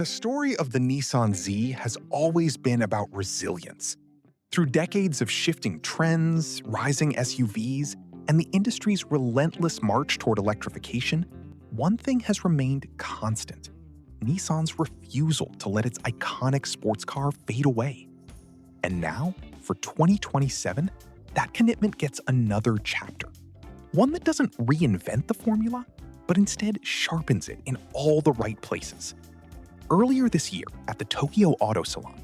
The story of the Nissan Z has always been about resilience. Through decades of shifting trends, rising SUVs, and the industry's relentless march toward electrification, one thing has remained constant: Nissan's refusal to let its iconic sports car fade away. And now, for 2027, that commitment gets another chapter. One that doesn't reinvent the formula, but instead sharpens it in all the right places. Earlier this year, at the Tokyo Auto Salon,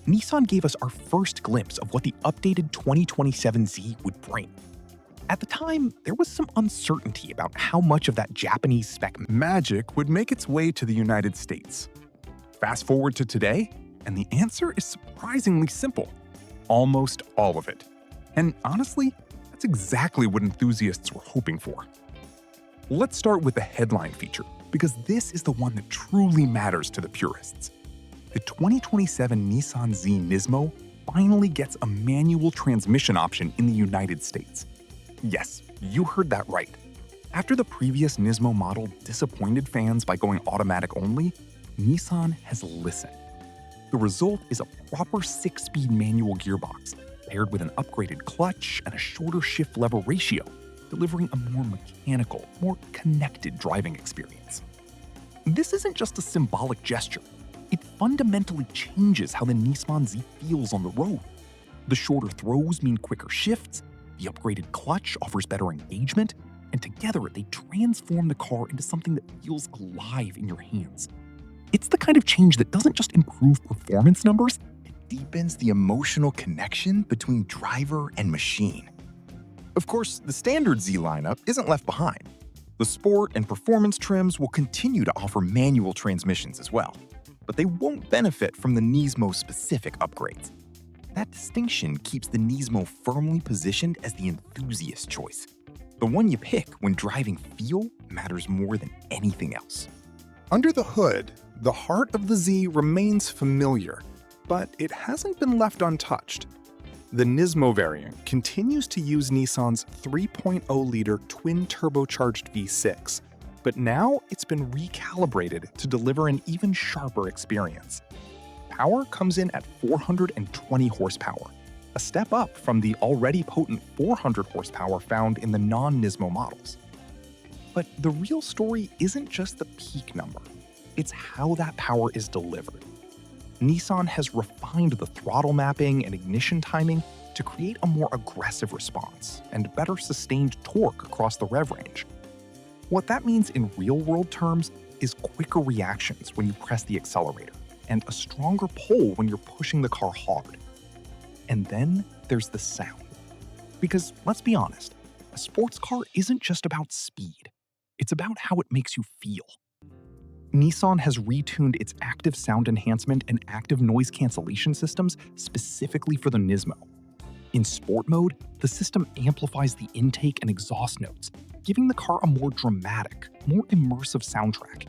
Nissan gave us our first glimpse of what the updated 2027 Z would bring. At the time, there was some uncertainty about how much of that Japanese spec magic would make its way to the United States. Fast forward to today, and the answer is surprisingly simple: almost all of it. And honestly, that's exactly what enthusiasts were hoping for. Let's start with the headline feature, because this is the one that truly matters to the purists. The 2027 Nissan Z Nismo finally gets a manual transmission option in the United States. Yes, you heard that right. After the previous Nismo model disappointed fans by going automatic only, Nissan has listened. The result is a proper 6-speed manual gearbox, paired with an upgraded clutch and a shorter shift-lever ratio, delivering a more mechanical, more connected driving experience. This isn't just a symbolic gesture. It fundamentally changes how the Nissan Z feels on the road. The shorter throws mean quicker shifts, the upgraded clutch offers better engagement, and together they transform the car into something that feels alive in your hands. It's the kind of change that doesn't just improve performance numbers, it deepens the emotional connection between driver and machine. Of course, the standard Z lineup isn't left behind. The sport and performance trims will continue to offer manual transmissions as well, but they won't benefit from the Nismo-specific upgrades. That distinction keeps the Nismo firmly positioned as the enthusiast choice. The one you pick when driving feel matters more than anything else. Under the hood, the heart of the Z remains familiar, but it hasn't been left untouched. The Nismo variant continues to use Nissan's 3.0-liter twin-turbocharged V6, but now it's been recalibrated to deliver an even sharper experience. Power comes in at 420 horsepower, a step up from the already potent 400 horsepower found in the non-Nismo models. But the real story isn't just the peak number, it's how that power is delivered. Nissan has refined the throttle mapping and ignition timing to create a more aggressive response and better sustained torque across the rev range. What that means in real-world terms is quicker reactions when you press the accelerator, and a stronger pull when you're pushing the car hard. And then there's the sound. Because let's be honest, a sports car isn't just about speed, it's about how it makes you feel. Nissan has retuned its active sound enhancement and active noise cancellation systems specifically for the Nismo. In sport mode, the system amplifies the intake and exhaust notes, giving the car a more dramatic, more immersive soundtrack.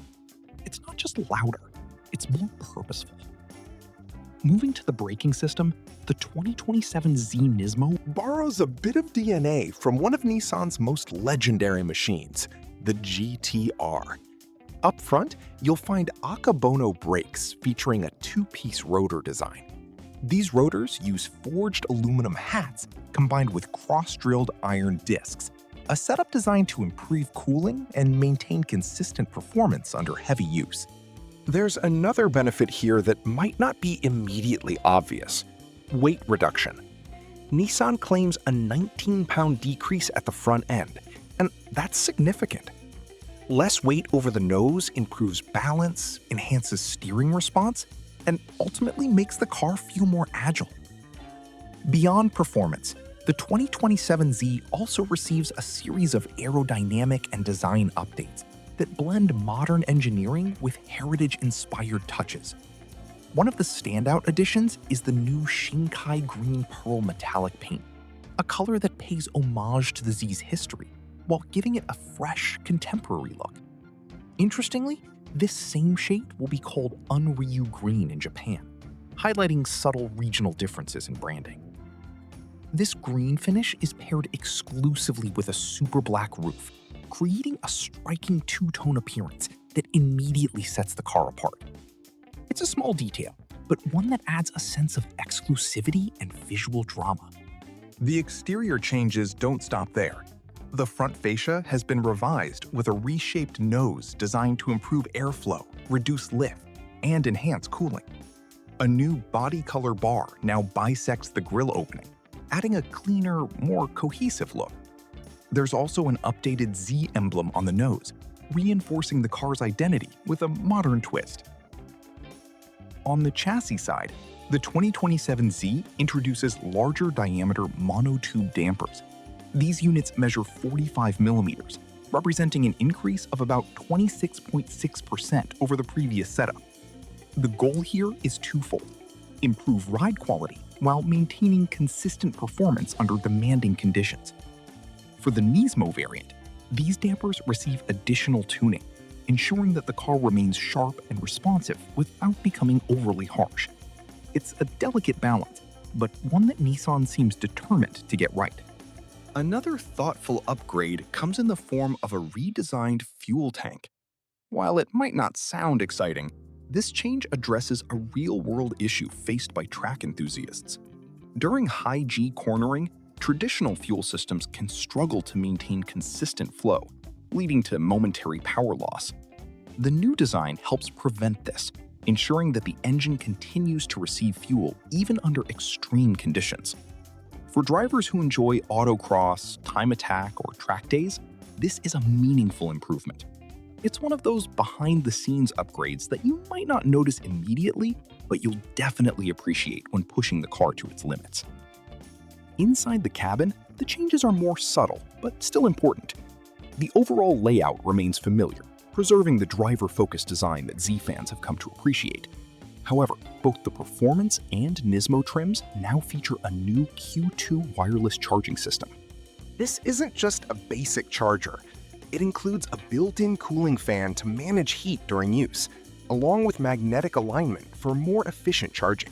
It's not just louder, it's more purposeful. Moving to the braking system, the 2027 Z Nismo borrows a bit of DNA from one of Nissan's most legendary machines, the GTR. Up front, you'll find Akabono brakes featuring a 2-piece rotor design. These rotors use forged aluminum hats combined with cross-drilled iron discs, a setup designed to improve cooling and maintain consistent performance under heavy use. There's another benefit here that might not be immediately obvious: weight reduction. Nissan claims a 19-pound decrease at the front end, and that's significant. Less weight over the nose improves balance, enhances steering response, and ultimately makes the car feel more agile. Beyond performance, the 2027 Z also receives a series of aerodynamic and design updates that blend modern engineering with heritage-inspired touches. One of the standout additions is the new Shinkai Green Pearl metallic paint, a color that pays homage to the Z's history, while giving it a fresh, contemporary look. Interestingly, this same shade will be called Unryu Green in Japan, highlighting subtle regional differences in branding. This green finish is paired exclusively with a super black roof, creating a striking two-tone appearance that immediately sets the car apart. It's a small detail, but one that adds a sense of exclusivity and visual drama. The exterior changes don't stop there. The front fascia has been revised with a reshaped nose designed to improve airflow, reduce lift, and enhance cooling. A new body color bar now bisects the grille opening, adding a cleaner, more cohesive look. There's also an updated Z emblem on the nose, reinforcing the car's identity with a modern twist. On the chassis side, the 2027 Z introduces larger diameter monotube dampers. These units measure 45 millimeters, representing an increase of about 26.6% over the previous setup. The goal here is twofold: improve ride quality while maintaining consistent performance under demanding conditions. For the Nismo variant, these dampers receive additional tuning, ensuring that the car remains sharp and responsive without becoming overly harsh. It's a delicate balance, but one that Nissan seems determined to get right. Another thoughtful upgrade comes in the form of a redesigned fuel tank. While it might not sound exciting, this change addresses a real-world issue faced by track enthusiasts. During high-G cornering, traditional fuel systems can struggle to maintain consistent flow, leading to momentary power loss. The new design helps prevent this, ensuring that the engine continues to receive fuel even under extreme conditions. For drivers who enjoy autocross, time attack, or track days, this is a meaningful improvement. It's one of those behind-the-scenes upgrades that you might not notice immediately, but you'll definitely appreciate when pushing the car to its limits. Inside the cabin, the changes are more subtle, but still important. The overall layout remains familiar, preserving the driver-focused design that Z fans have come to appreciate. However, both the performance and Nismo trims now feature a new Q2 wireless charging system. This isn't just a basic charger. It includes a built-in cooling fan to manage heat during use, along with magnetic alignment for more efficient charging.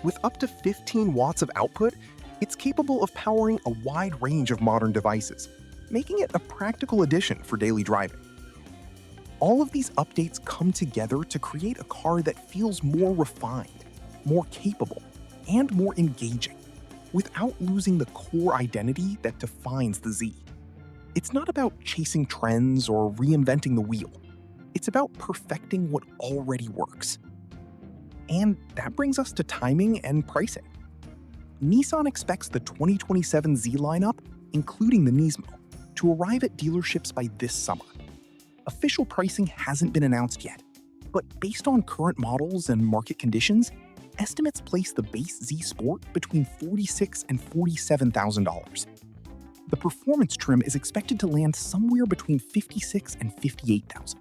With up to 15 watts of output, it's capable of powering a wide range of modern devices, making it a practical addition for daily driving. All of these updates come together to create a car that feels more refined, more capable, and more engaging, without losing the core identity that defines the Z. It's not about chasing trends or reinventing the wheel. It's about perfecting what already works. And that brings us to timing and pricing. Nissan expects the 2027 Z lineup, including the Nismo, to arrive at dealerships by this summer. Official pricing hasn't been announced yet, but based on current models and market conditions, estimates place the base Z Sport between $46,000 and $47,000. The performance trim is expected to land somewhere between $56,000 and $58,000,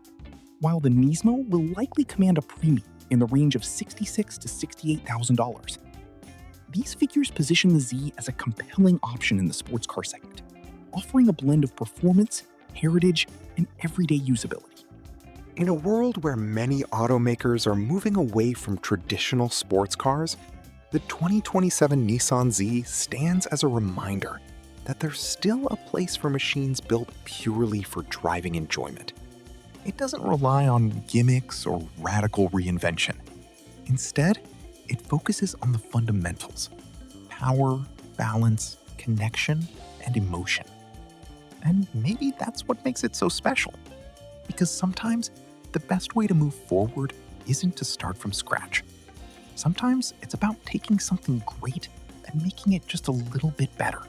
while the Nismo will likely command a premium in the range of $66,000 to $68,000. These figures position the Z as a compelling option in the sports car segment, offering a blend of performance, heritage, and everyday usability. In a world where many automakers are moving away from traditional sports cars, the 2027 Nissan Z stands as a reminder that there's still a place for machines built purely for driving enjoyment. It doesn't rely on gimmicks or radical reinvention. Instead, it focuses on the fundamentals: power, balance, connection, and emotion. And maybe that's what makes it so special. Because sometimes the best way to move forward isn't to start from scratch. Sometimes it's about taking something great and making it just a little bit better.